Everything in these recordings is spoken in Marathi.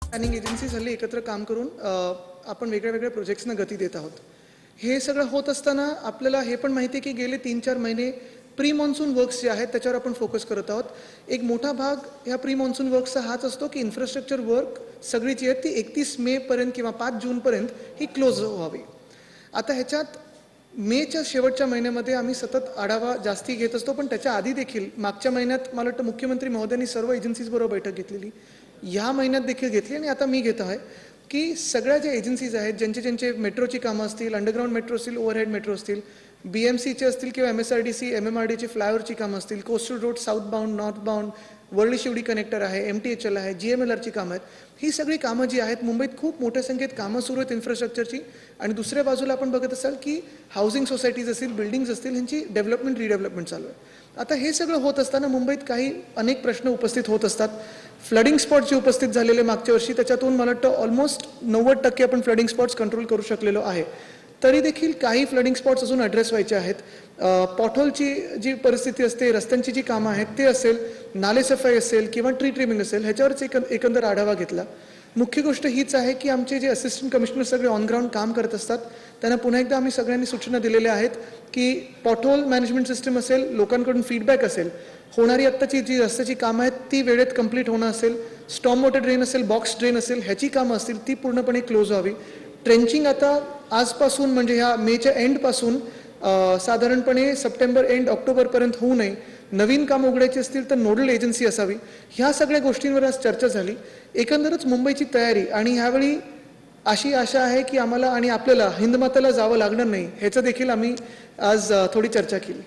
प्लॅनिंग एजन्सीज हल्ली एकत्र काम करून आपण वेगळ्या प्रोजेक्ट्सना गती देत आहोत. हे सगळं होत असताना आपल्याला हे पण माहिती आहे की गेले 3-4 महिने प्री मॉन्सून वर्क्स जे आहेत त्याच्यावर आपण फोकस करत आहोत. एक मोठा भाग ह्या प्री मॉन्सून वर्क्सचा हाच असतो की इन्फ्रास्ट्रक्चर वर्क सगळी जी आहेत ती 31 मे पर्यंत किंवा 5 जूनपर्यंत ही क्लोज व्हावी. आता ह्याच्यात मेच्या शेवटच्या महिन्यामध्ये आम्ही सतत आढावा जास्ती घेत असतो, पण त्याच्या आधी देखील मागच्या महिन्यात मला वाटतं मुख्यमंत्री महोदयांनी सर्व एजन्सीजबरोबर बैठक घेतलेली, या महिन्यात देखील घेतली आणि आता मी घेत आहे की सगळ्या ज्या एजन्सीज आहेत ज्यांचे मेट्रोची कामं असतील, अंडरग्राऊंड मेट्रो असतील, ओव्हरहेड मेट्रो असतील, BMCचे असतील किंवा MSRDC MMRDची फ्लायओव्हरची कामं असतील, coastal road south bound north bound, Worli Sewri connector आहे, MTHL आहे, GMLRची कामं आहेत, ही सगळी कामं जी आहेत मुंबईत खूप मोठ्या संख्येत कामं सुरू आहेत इन्फ्रास्ट्रक्चरची. आणि दुसऱ्या बाजूला आपण बघत असाल की हाऊसिंग सोसायटीज असतील, बिल्डिंग्स असतील, ह्यांची डेव्हलपमेंट रिडेव्हलपमेंट चालू आहे. आता हे सगळं होत असताना मुंबईत अनेक प्रश्न उपस्थित होत असतात. फ्लडिंग स्पॉट जे उपस्थित झालेले मागच्या वर्षी त्याच्यातून मला वाटतं ऑलमोस्ट 90% आपण फ्लडिंग स्पॉट्स कंट्रोल करू शकलेलो आहे. तरी देखील काही फ्लडिंग स्पॉट्स अजून ॲड्रेस व्हायचे आहेत. पॉटहोलची जी परिस्थिती असते, रस्त्यांची जी कामं आहेत ते असेल, नाले सफाई असेल किंवा ट्री ट्रिमिंग असेल, ह्याच्यावरच एकंदर आढावा घेतला. मुख्य गोष्ट हीच आहे की आमचे जे असिस्टंट कमिशनर सगळे ऑन ग्राउंड काम करत असतात त्यांना पुन्हा एकदा आम्ही सगळ्यांनी सूचना दिलेल्या आहेत की पॉटहोल मॅनेजमेंट सिस्टम असेल, लोकांकडून फीडबॅक असेल, होणारी आत्ताची जी रस्त्याची कामं आहेत ती वेळेत कंप्लीट होणं असेल, स्टॉर्म वॉटर ड्रेन असेल, बॉक्स ड्रेन असेल, ह्याची कामं असतील ती पूर्णपणे क्लोज व्हावी. ट्रेंचिंग आता आजपासून म्हणजे ह्या मेच्या एंडपासून साधारणपणे सप्टेंबर एंड ऑक्टोबरपर्यंत होऊ नये. नवीन काम उघडायची असतील तर नोडल एजन्सी असावी. ह्या सगळ्या गोष्टींवर आज चर्चा झाली. एकंदरच मुंबईची तयारी आणि ह्यावेळी अशी आशा आहे की आम्हाला आणि आपल्याला हिंदमाताला जावं लागणार नाही, ह्याचं देखील आम्ही आज थोडी चर्चा केली.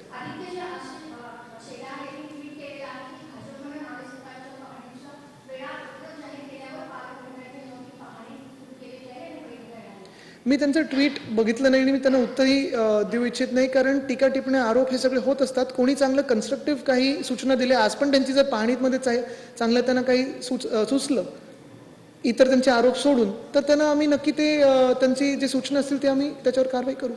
मी त्यांचं ट्विट बघितलं नाही आणि मी त्यांना उत्तरही देऊ इच्छित नाही, कारण टीका टिप्पण्या आरोप हे सगळे होत असतात. कोणी चांगलं कन्स्ट्रक्टिव्ह काही सूचना दिल्या, आज पण त्यांची जर पाहणीमध्ये चांगलं त्यांना काही सुचलं इतर त्यांचे आरोप सोडून, तर त्यांना आम्ही नक्की ते त्यांची जे सूचना असतील ते आम्ही त्याच्यावर कारवाई करू.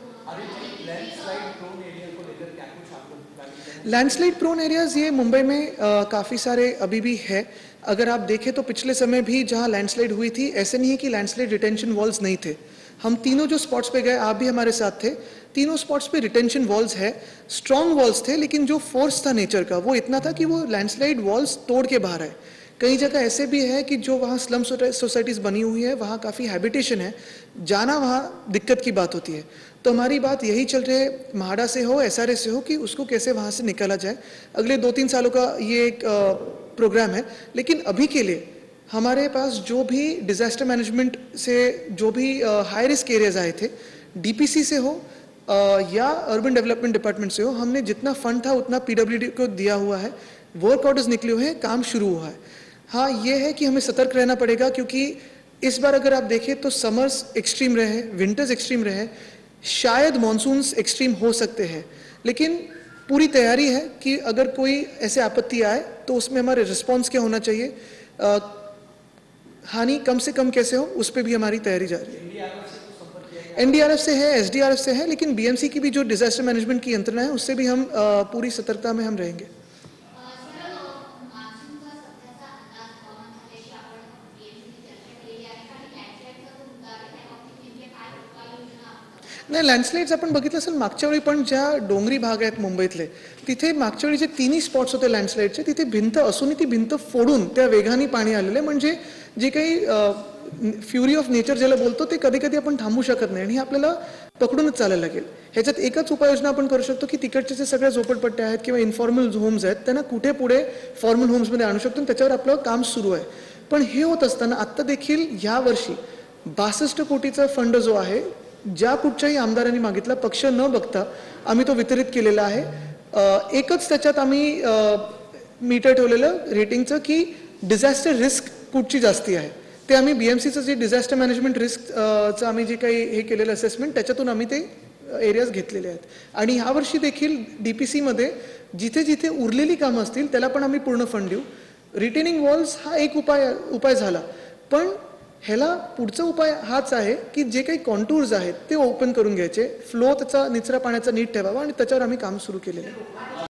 लैंडस्लाइड प्रोन एरियाज़ ये मुंबई में काफ़ी सारे अभी भी है. अगर आप देखें तो पिछले समय भी जहाँ लैंडस्लाइड हुई थी, ऐसे नहीं है कि लैंडस्लाइड रिटेंशन वॉल्स नहीं थे. हम तीनों जो स्पॉट्स पे गए, आप भी हमारे साथ थे, तीनों स्पॉट्स पे रिटेंशन वॉल्स है, स्ट्रॉन्ग वॉल्स थे, लेकिन जो फोर्स था नेचर का वो इतना था कि वो लैंडस्लाइड वॉल्स तोड़ के बाहर आए. कई जगह ऐसे भी है कि जो वहाँ स्लम सोसाइटीज़ बनी हुई है, वहाँ काफ़ी हैबिटेशन है, जाना वहाँ दिक्कत की बात होती है. तो हमारी बात यही चल रही है, म्हाडा से हो, SRA से हो, कि उसको कैसे वहाँ से निकाला जाए. अगले 2-3 सालों का ये एक प्रोग्राम है. लेकिन अभी के लिए हमारे पास जो भी डिज़ास्टर मैनेजमेंट से जो भी हाई रिस्क एरियाज़ आए थे, DPC से हो या अर्बन डेवलपमेंट डिपार्टमेंट से हो, हमने जितना फंड था उतना PWD को दिया हुआ है. वर्क ऑर्डर्स निकले हुए हैं, काम शुरू हुआ है. हाँ, ये है कि हमें सतर्क रहना पड़ेगा, क्योंकि इस बार अगर आप देखें तो समर्स एक्सट्रीम रहे, विंटर्स एक्सट्रीम रहे, शायद मॉनसून्स एक्सट्रीम हो सकते हैं. लेकिन पूरी तैयारी है कि अगर कोई ऐसे आपत्ति आए तो उसमें हमारे रिस्पॉन्स क्या होना चाहिए, हानि कम से कम कैसे हो, उस पर भी हमारी तैयारी जारी है. NDRF से है, SDRF से है, लेकिन BMC की भी जो डिजास्टर मैनेजमेंट की यंत्रणा है उससे भी हम पूरी सतर्कता में हम रहेंगे. नाही, लँडस्लाइड्स आपण बघितलं असेल मागच्या वेळी पण ज्या डोंगरी भाग आहेत मुंबईतले, तिथे मागच्या वेळी जे तिन्ही स्पॉट्स होते लँडस्लाइडचे, तिथे भिंत असूनही ती भिंत फोडून त्या वेगाने पाणी आलेलं, म्हणजे जे काही फ्युरी ऑफ नेचर ज्याला बोलतो ते कधी कधी आपण थांबू शकत नाही आणि आपल्याला पकडूनच चालायला लागेल. ह्याच्यात एकच उपाययोजना आपण करू शकतो की तिकडचे जे सगळ्या झोपडपट्ट्या आहेत किंवा इन्फॉर्मल होम्स आहेत त्यांना कुठे पुढे फॉर्मल होम्समध्ये आणू शकतो, त्याच्यावर आपलं काम सुरू आहे. पण हे होत असताना आत्ता देखील यावर्षी 62 कोटीचा फंड जो आहे, ज्या कुठच्याही आमदारांनी मागितला, पक्ष न बघता आम्ही तो वितरित केलेला आहे. एकच त्याच्यात आम्ही मीटर ठेवलेलं रेटिंगचं की डिझास्टर रिस्क कुठची जास्ती आहे, ते आम्ही BMCचं जे डिझास्टर मॅनेजमेंट रिस्कचं आम्ही जे काही हे केलेलं असेसमेंट त्याच्यातून आम्ही ते एरियाज घेतलेले आहेत. आणि ह्यावर्षी देखील DPCमध्ये जिथे जिथे उरलेली कामं असतील त्याला पण आम्ही पूर्ण फंड देऊ. रिटेनिंग वॉल्स हा एक उपाय झाला, पण ह्याला पुढचा उपाय हाच आहे की जे काही कॉन्टूर्स आहेत ते ओपन करून घ्यायचे, फ्लो त्याचा निचरा पाण्याचा नीट ठेवावा आणि त्याच्यावर आम्ही काम सुरू केलेलं आहे.